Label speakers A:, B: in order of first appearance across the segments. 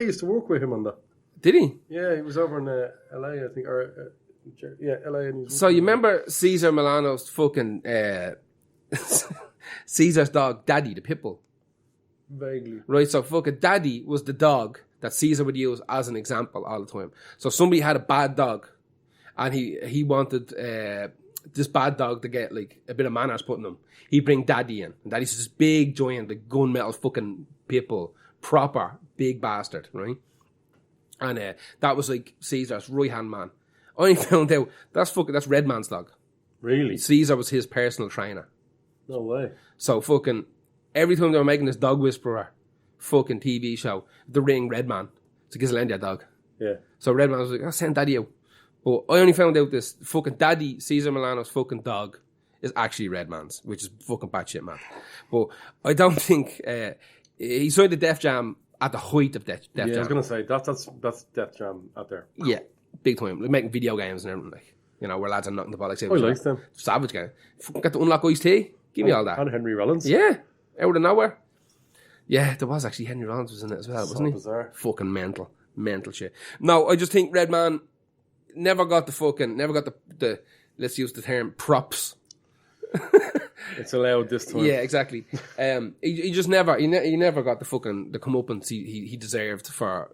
A: I used to work with him on that.
B: Did he?
A: Yeah, he was over in LA, I think, or LA. And he was
B: So you remember Cesar Milano's fucking Caesar's dog, Daddy, the pit bull?
A: vaguely.
B: Right, so fucking Daddy was the dog that Caesar would use as an example all the time. So somebody had a bad dog, and he wanted this bad dog to get like a bit of manners put in him. He'd bring Daddy in. And Daddy's this big, giant, like gunmetal fucking pit bull. Proper big bastard, right? And that was like Caesar's right-hand man. I only found out that's Redman's dog.
A: Really?
B: Caesar was his personal trainer.
A: No way.
B: So fucking every time they were making this Dog Whisperer fucking TV show, the ring Redman. It's a Gizlandia dog.
A: Yeah.
B: So Redman was like, I'll send Daddy out. But I only found out this fucking Daddy, Cesar Milano's fucking dog, is actually Redman's, which is fucking batshit mad. But I don't think he signed the Def Jam at the height of Def Jam.
A: Yeah, I was gonna say that's Def Jam out there.
B: Yeah, big time. Like making video games and everything. Like, you know, where lads are knocking the bollocks out.
A: I like them.
B: Savage game. Fucking got to unlock Ice-T. Give me all that.
A: And Henry Rollins.
B: Yeah, out of nowhere. Yeah, there was actually Henry Rollins was in it as well, wasn't he?
A: Bizarre.
B: Fucking mental shit. No, I just think Redman never got the let's use the term props.
A: It's allowed this time.
B: Yeah, exactly. He just never he never got the comeuppance he deserved for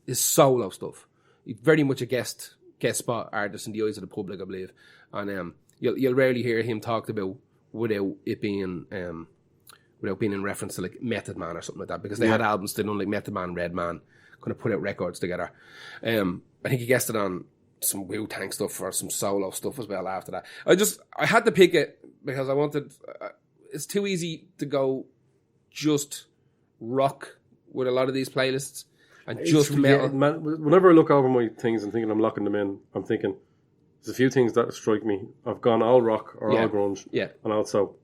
B: his solo stuff. He's very much a guest spot artist in the eyes of the public, I believe, and you'll rarely hear him talked about without being in reference to like Method Man or something like that, because they had albums that done like Method Man, Redman, kind of put out records together. I think he guested on some Wu-Tang stuff or some solo stuff as well after that. I had to pick it because I wanted, it's too easy to go just rock with a lot of these playlists and just metal.
A: Yeah, man, whenever I look over my things and thinking I'm locking them in, I'm thinking there's a few things that strike me. I've gone all rock or all grunge.
B: Yeah.
A: And also,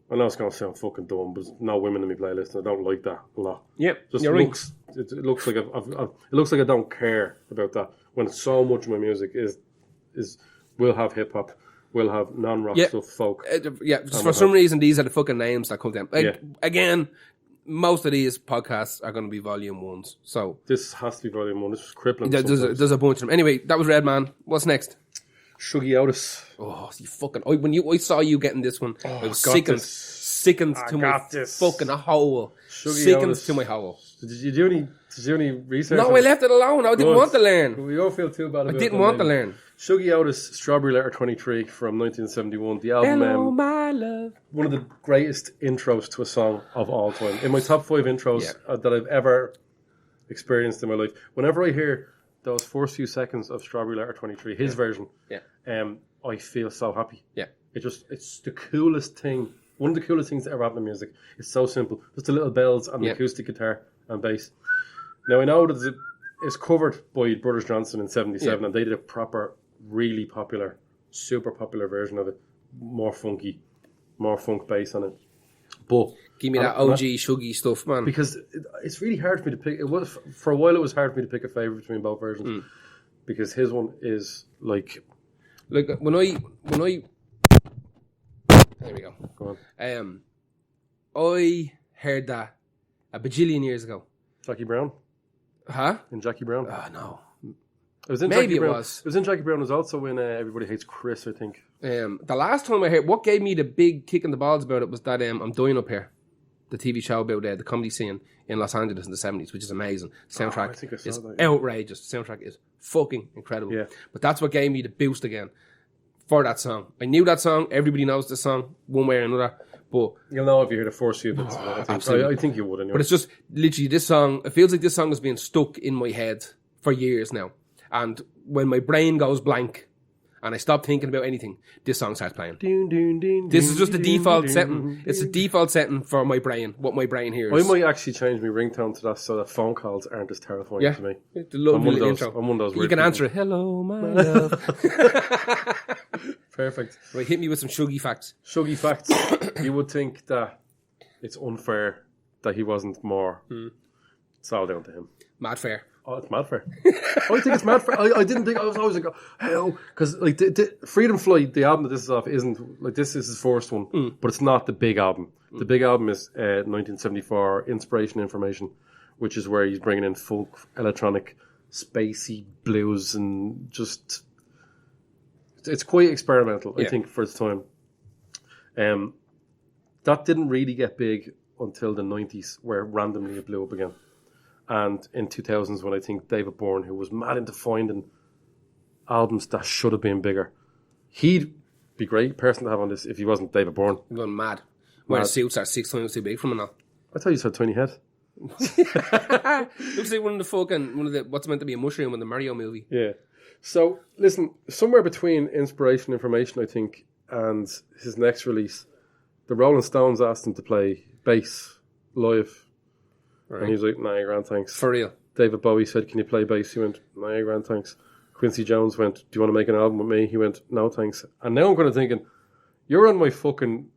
A: I know it's going to sound fucking dumb, but there's no women in my playlist, and I don't like that a lot.
B: Yep,
A: Just
B: you're
A: looks, right. It looks like it looks like I don't care about that. When so much of my music is will have hip hop, will have non-rock stuff, folk.
B: Just for some reason, these are the fucking names that come down. Again, most of these podcasts are going to be volume ones. So
A: this has to be volume one. This is crippling.
B: There's a bunch of them. Anyway, that was Redman. What's next?
A: Shuggy Otis.
B: Oh, you fucking! I saw you getting this one. I was sickened to my fucking hole. Sickened to my hole.
A: Did you do any research?
B: No, I left it alone. I didn't want to learn.
A: We all feel too bad about it.
B: I didn't want to learn.
A: Shuggy Otis, Strawberry Letter 23 from 1971. The album,
B: Hello, my love.
A: One of the greatest intros to a song of all time. In my top 5 intros that I've ever experienced in my life. Whenever I hear those first few seconds of Strawberry Letter 23, his version, I feel so happy. Yeah. It's the coolest thing. One of the coolest things that ever happened in music. It's so simple. Just the little bells and the acoustic guitar and bass. Now, I know that it's covered by Brothers Johnson in 77, and they did a proper, really popular, super popular version of it. More funk bass on it. But
B: give me that OG Shuggy stuff, man.
A: Because it's really hard for me to pick. For a while, it was hard for me to pick a favourite between both versions. Because his one is like
B: when I there we go.
A: Go
B: on. I heard that a bajillion years ago.
A: Jackie Brown?
B: Huh?
A: In Jackie Brown?
B: No.
A: It was in
B: Maybe
A: Jackie
B: it
A: Brown.
B: was.
A: It was in Jackie Brown. It was also in Everybody Hates Chris, I think.
B: The last time I heard, what gave me the big kick in the balls about it was that I'm Dying Up Here, the TV show about the comedy scene in Los Angeles in the 70s, which is amazing. The soundtrack is outrageous. The soundtrack is fucking incredible. Yeah. But that's what gave me the boost again for that song. I knew that song. Everybody knows the song one way or another. But
A: you'll know if you hear the first few bits. Absolutely. I think you would anyway.
B: But it's just literally this song. It feels like this song has been stuck in my head for years now. And when my brain goes blank and I stop thinking about anything, this song starts playing. This is just the default setting. It's the default setting for my brain, what my brain hears.
A: I might actually change my ringtone to that so that phone calls aren't as terrifying to me.
B: I'm one of
A: those
B: you can answer it. Hello, my love.
A: Perfect.
B: Right, hit me with some Shuggy facts.
A: Shuggy facts. You would think that it's unfair that he wasn't more. It's all down to him.
B: Mad fair.
A: Oh, it's mad fair. I think it's mad fair. I didn't think. I was always like, how? Because like the Freedom Flight, the album that this is off, isn't like this is his first one, but it's not the big album. The big album is 1974, Inspiration Information, which is where he's bringing in folk, electronic, spacey blues, and just it's quite experimental, I think, for its time. That didn't really get big until the 90s, where randomly it blew up again. And in 2000s, when I think David Byrne, who was mad into finding albums that should have been bigger, he'd be a great person to have on this if he wasn't David Byrne.
B: I'm going mad. Where the suits are 6 times too big for him now.
A: I thought you said tiny head.
B: Looks like one of the what's meant to be a mushroom in the Mario movie.
A: Yeah. So, listen, somewhere between Inspiration Information, I think, and his next release, the Rolling Stones asked him to play bass live. Right. And he was like, nah, grand, thanks.
B: For real.
A: David Bowie said, can you play bass? He went, nah, grand, thanks. Quincy Jones went, do you want to make an album with me? He went, no, thanks. And now I'm kind of thinking, you're on my fucking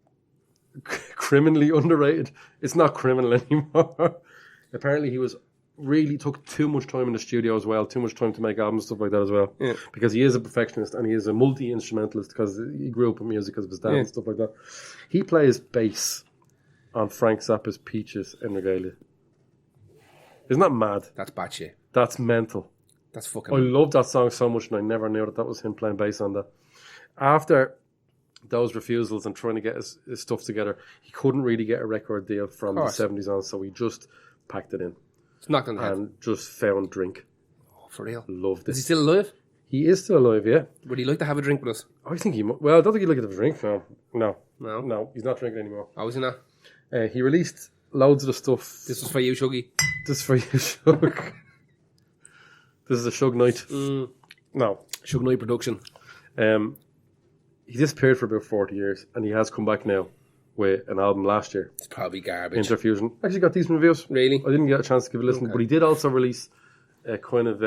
A: criminally underrated. It's not criminal anymore. Apparently he took too much time in the studio as well, too much time to make albums, stuff like that as well. Yeah. Because he is a perfectionist and he is a multi-instrumentalist because he grew up in music because of his dad and stuff like that. He plays bass on Frank Zappa's Peaches in Regalia. Isn't that mad?
B: That's batshit.
A: That's mental.
B: That's fucking...
A: I love that song so much and I never knew that was him playing bass on that. After those refusals and trying to get his stuff together, he couldn't really get a record deal from the 70s on, so he just packed it in.
B: It's knocked on the head.
A: And just found drink.
B: Oh, for real?
A: Loved it.
B: Is he still alive?
A: He is still alive, yeah.
B: Would he like to have a drink with us?
A: I think he might. Well, I don't think he'd like to have a drink, no.
B: No,
A: he's not drinking anymore.
B: Oh, is he not?
A: He released loads of the stuff.
B: This was for you, Shuggy.
A: This is for you, Shug. This is a Shug night. No.
B: Shug night production.
A: He disappeared for about 40 years, and he has come back now with an album last year.
B: It's probably garbage.
A: Interfusion. Actually got decent reviews.
B: Really?
A: I didn't get a chance to give it a listen, but he did also release a kind of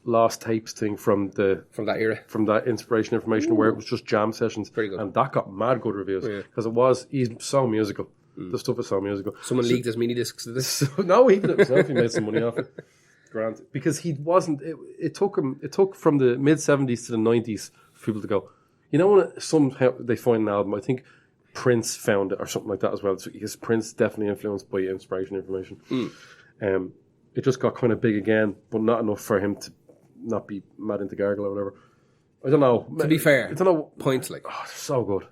A: lost tapes thing from that
B: era.
A: From that Inspiration Information, where it was just jam sessions.
B: Very good.
A: And that got mad good reviews. Because he's so musical. The stuff is so musical.
B: Someone leaked his mini discs to this.
A: No, he did it himself. He made some money off it. Grant. Because he wasn't... It took from the mid-70s to the 90s for people to go, you know, when somehow they find an album, I think Prince found it or something like that as well. So because Prince definitely influenced by Inspiration Information. It just got kind of big again, but not enough for him to not be mad into Gargle or whatever. I don't know.
B: To be fair,
A: I don't know.
B: Points like.
A: Oh, they're so good.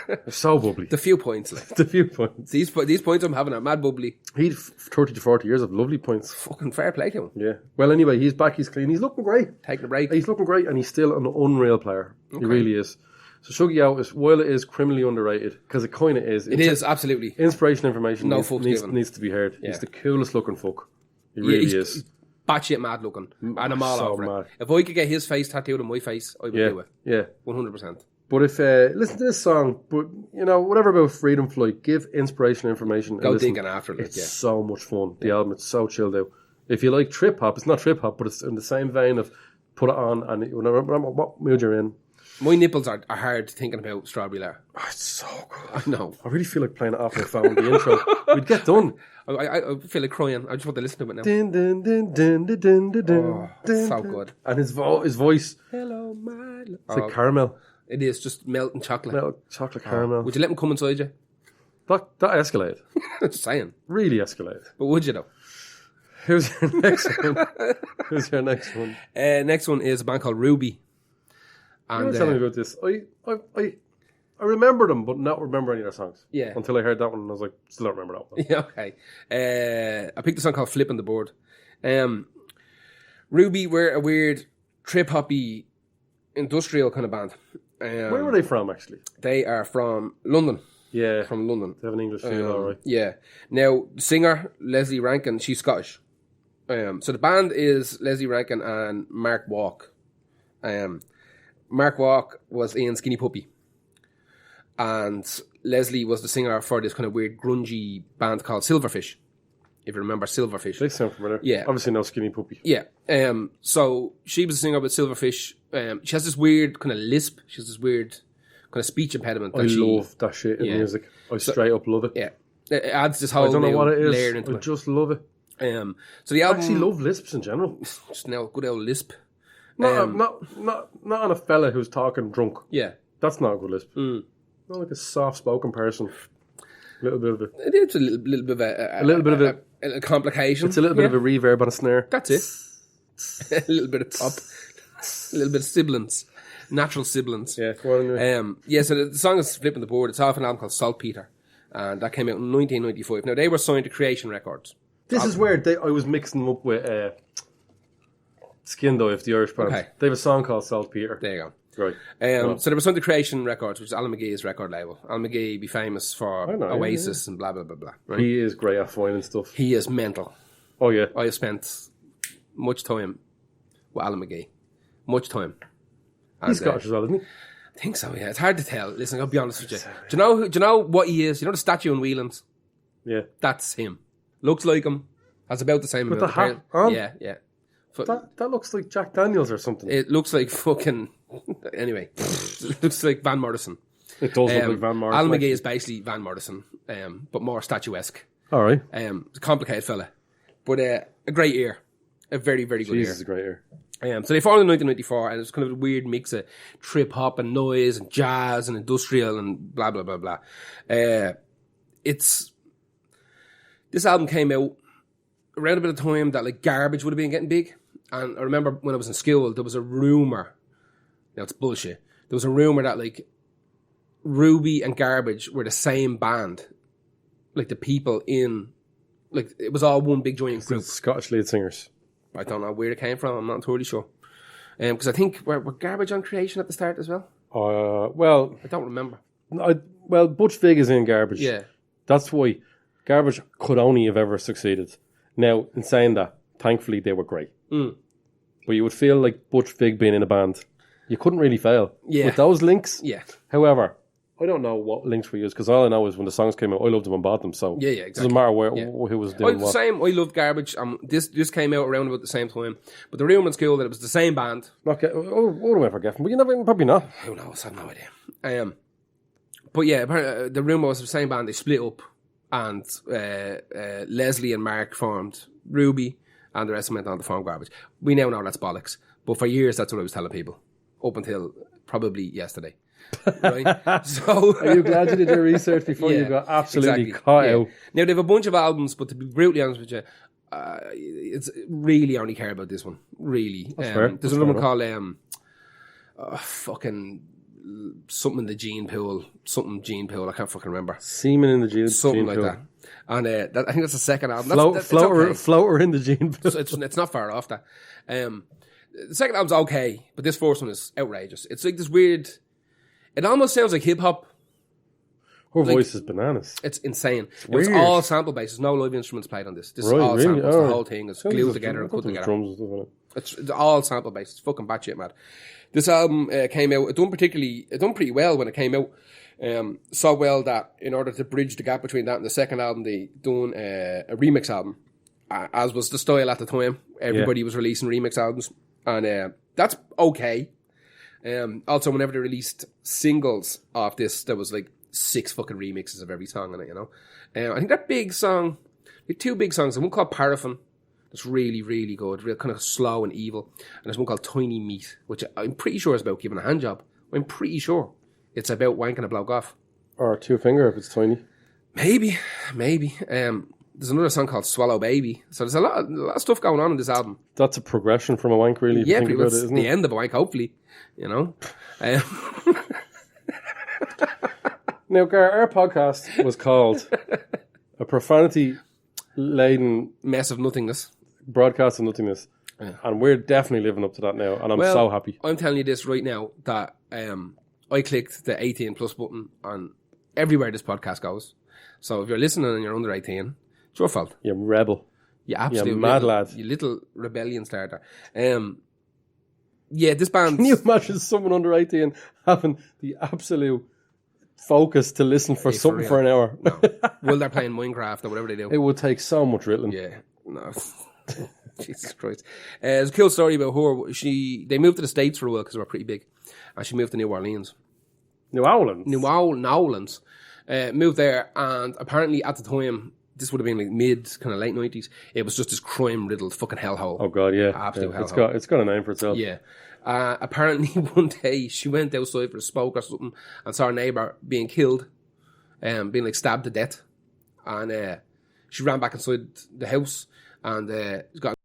A: They're so bubbly.
B: The few points like.
A: The few points.
B: These points I'm having are mad bubbly.
A: He had 30 to 40 years of lovely points.
B: Fucking fair play to him.
A: Yeah. Well, anyway, he's back, he's clean. He's looking great.
B: Taking a break.
A: He's looking great, and he's still an unreal player. Okay. He really is. So Shuggy Out, while it is criminally underrated, because it kind of is.
B: It is, absolutely.
A: Inspiration Information
B: needs
A: to be heard.
B: Yeah.
A: He's the coolest looking fuck. He really is.
B: Batshit mad looking. And I'm all
A: so
B: over
A: mad.
B: it. If I could get his face tattooed on my face, I would do it.
A: Yeah.
B: 100%.
A: But if, listen to this song, but, you know, whatever about Freedom Flight, give Inspiration Information.
B: Go digging after it.
A: It's so much fun. The album, it's so chilled out. If you like trip hop, it's not trip hop, but it's in the same vein of put it on and remember what mood you're in.
B: My nipples are hard thinking about Strawberry Letter.
A: Oh, it's so good.
B: I know.
A: I really feel like playing it off my phone, the intro. We'd get done.
B: I feel like crying. I just want to listen to it now.
A: Din, din, din, din, din, din, din,
B: oh,
A: din,
B: so good.
A: And his voice.
B: Hello, my...
A: It's like caramel.
B: It is, just melting chocolate.
A: Chocolate caramel.
B: Would you let him come inside you?
A: That escalated.
B: Just saying.
A: Really escalated.
B: But would you though?
A: Who's your next one? Who's your next one?
B: Next one is a band called Ruby.
A: And, you were telling me about this. I remember them, but not remember any of their songs.
B: Yeah.
A: Until I heard that one, and I was like, still don't remember that one.
B: Yeah, okay. I picked a song called Flipping the Board. Ruby were a weird trip-hoppy industrial kind of band.
A: Where were they from, actually?
B: They are from London.
A: Yeah.
B: From London.
A: They have an English feel, all right.
B: Yeah. Now, the singer, Leslie Rankin, she's Scottish. So the band is Leslie Rankin and Mark Walk. Mark Walk was in Skinny Puppy. And Leslie was the singer for this kind of weird grungy band called Silverfish. If you remember Silverfish.
A: They sound familiar.
B: Yeah.
A: Obviously no Skinny Puppy.
B: Yeah. So she was a singer with Silverfish. She has this weird kind of lisp. She has this weird kind of speech impediment.
A: I love that shit in music. I straight up love it.
B: Yeah. It adds this whole
A: I don't know what it is.
B: layer into
A: I just love it.
B: So the album...
A: I actually love lisps in general.
B: Just now, good old lisp.
A: Not on a fella who's talking drunk.
B: Yeah.
A: That's not a good lisp. Not like a soft-spoken person. A little bit of it.
B: It is a little bit of
A: a little bit of it.
B: a complication.
A: It's a little bit of a reverb on a snare.
B: That's it. A little bit of pop. A little bit of sibilance. Natural sibilance.
A: Yeah, come on. Anyway.
B: So the song is flipping the board. It's off an album called Saltpeter. And that came out in 1995. Now, they were signed to Creation Records.
A: This is where I was mixing them up with Skin Dive, the Irish band.
B: Okay.
A: They have a song called Saltpeter.
B: There you go.
A: Right.
B: So they were signed to Creation Records, which is Alan McGee's record label. Alan McGee be famous for Oasis and blah, blah, blah, blah. Right?
A: He is great at finding stuff.
B: He is mental.
A: Oh, yeah.
B: I have spent much time with Alan McGee. Much time. And,
A: He's Scottish as well, isn't he?
B: I think so, yeah. It's hard to tell. Listen, I'll be honest with you. Do you know what he is? You know the statue in Whelan's?
A: Yeah.
B: That's him. Looks like him. Has about the same
A: With
B: amount
A: the
B: of
A: hat
B: hair.
A: on?
B: Yeah.
A: That looks like Jack Daniels or something.
B: It looks like fucking... Anyway. It looks like Van Morrison.
A: It does look like Van Morrison.
B: Alan McGee is basically Van Morrison, but more statuesque.
A: All right.
B: It's a complicated fella. But a great ear. A very, very good
A: Jesus,
B: ear.
A: a great ear.
B: So they formed in 1994, and it's kind of a weird mix of trip hop and noise and jazz and industrial and blah blah blah blah. This album came out around a bit of time that like Garbage would have been getting big, and I remember when I was in school there was a rumor. Now it's bullshit. There was a rumor that like Ruby and Garbage were the same band, like the people in, like it was all one big giant group.
A: Scottish lead singers.
B: I don't know where it came from. I'm not entirely sure. Because I think were Garbage on Creation at the start as well?
A: Well,
B: I don't remember.
A: Butch Vig is in Garbage.
B: Yeah.
A: That's why Garbage could only have ever succeeded. Now, in saying that, thankfully they were great.
B: Mm.
A: But you would feel like Butch Vig being in a band, you couldn't really fail.
B: Yeah.
A: With those links.
B: Yeah.
A: However, I don't know what links we used because all I know is when the songs came out, I loved them and bought them. So
B: yeah, exactly.
A: It doesn't matter who was doing what.
B: Same. I loved Garbage. This came out around about the same time. But the rumor in school that it was the same band.
A: Okay. What am I forgetting? But you never, probably not.
B: Who knows? I have no idea. But yeah, the rumor was the same band. They split up, and Leslie and Mark formed Ruby, and the rest went on to form Garbage. We now know that's bollocks. But for years, that's what I was telling people, up until probably yesterday. Right? So,
A: are you glad you did your research before you got absolutely caught out?
B: Now they have a bunch of albums, but to be brutally honest with you, it's really only care about this one. Really, there's another one called fucking something in the gene pool, I can't fucking remember.
A: Semen in the gene,
B: something
A: gene
B: like
A: pool.
B: that. And I think that's the second album.
A: Floater in the gene pool.
B: So it's not far off that. The second album's okay, but this first one is outrageous. It's like this weird. It almost sounds like hip hop.
A: Her voice is bananas.
B: It's insane.
A: It's
B: all sample based. There's no live instruments played on this. This is all samples. The whole thing is glued together and put together.
A: Drums and stuff in it.
B: It's all sample based. It's fucking batshit mad. This album came out. It done pretty well when it came out. So well that in order to bridge the gap between that and the second album, they done a remix album, as was the style at the time. Everybody was releasing remix albums, and that's okay. Also, whenever they released singles off this, there was like 6 fucking remixes of every song on it, you know. I think that big song, like 2 big songs, one called Paraffin, that's really, really good, real kind of slow and evil, and there's one called Tiny Meat, which I'm pretty sure is about giving a handjob. I'm pretty sure it's about wanking a bloke off.
A: Or 2 finger if it's tiny.
B: Maybe. There's another song called Swallow Baby. So there's a lot of stuff going on in this album.
A: That's a progression from a wank, really, if you think about it, isn't it?
B: The end of a wank, hopefully. You know?
A: Now, Gar, our podcast was called A Profanity-Laden
B: Mess of Nothingness.
A: Broadcast of Nothingness. Yeah. And we're definitely living up to that now, and I'm so happy.
B: I'm telling you this right now, that I clicked the 18 plus button on everywhere this podcast goes. So if you're listening and you're under 18... it's your fault.
A: You rebel.
B: You absolute
A: you mad lad.
B: You little rebellion starter. This band...
A: Can you imagine someone under 18 having the absolute focus to listen for something for an hour?
B: No. Well, they're playing Minecraft or whatever they do.
A: It would take so much riddling.
B: Yeah. No. Jesus Christ. There's a cool story about her. They moved to the States for a while because they were pretty big. And she moved to New Orleans.
A: New Orleans?
B: New Orleans. Moved there, and apparently at the time... this would have been like mid, kind of late 90s. It was just this crime-riddled fucking hellhole.
A: Oh, God, yeah.
B: Absolute hellhole.
A: It's got a name for itself.
B: Yeah. Apparently, one day, she went outside for a smoke or something and saw her neighbour being killed, being like stabbed to death. And she ran back inside the house and got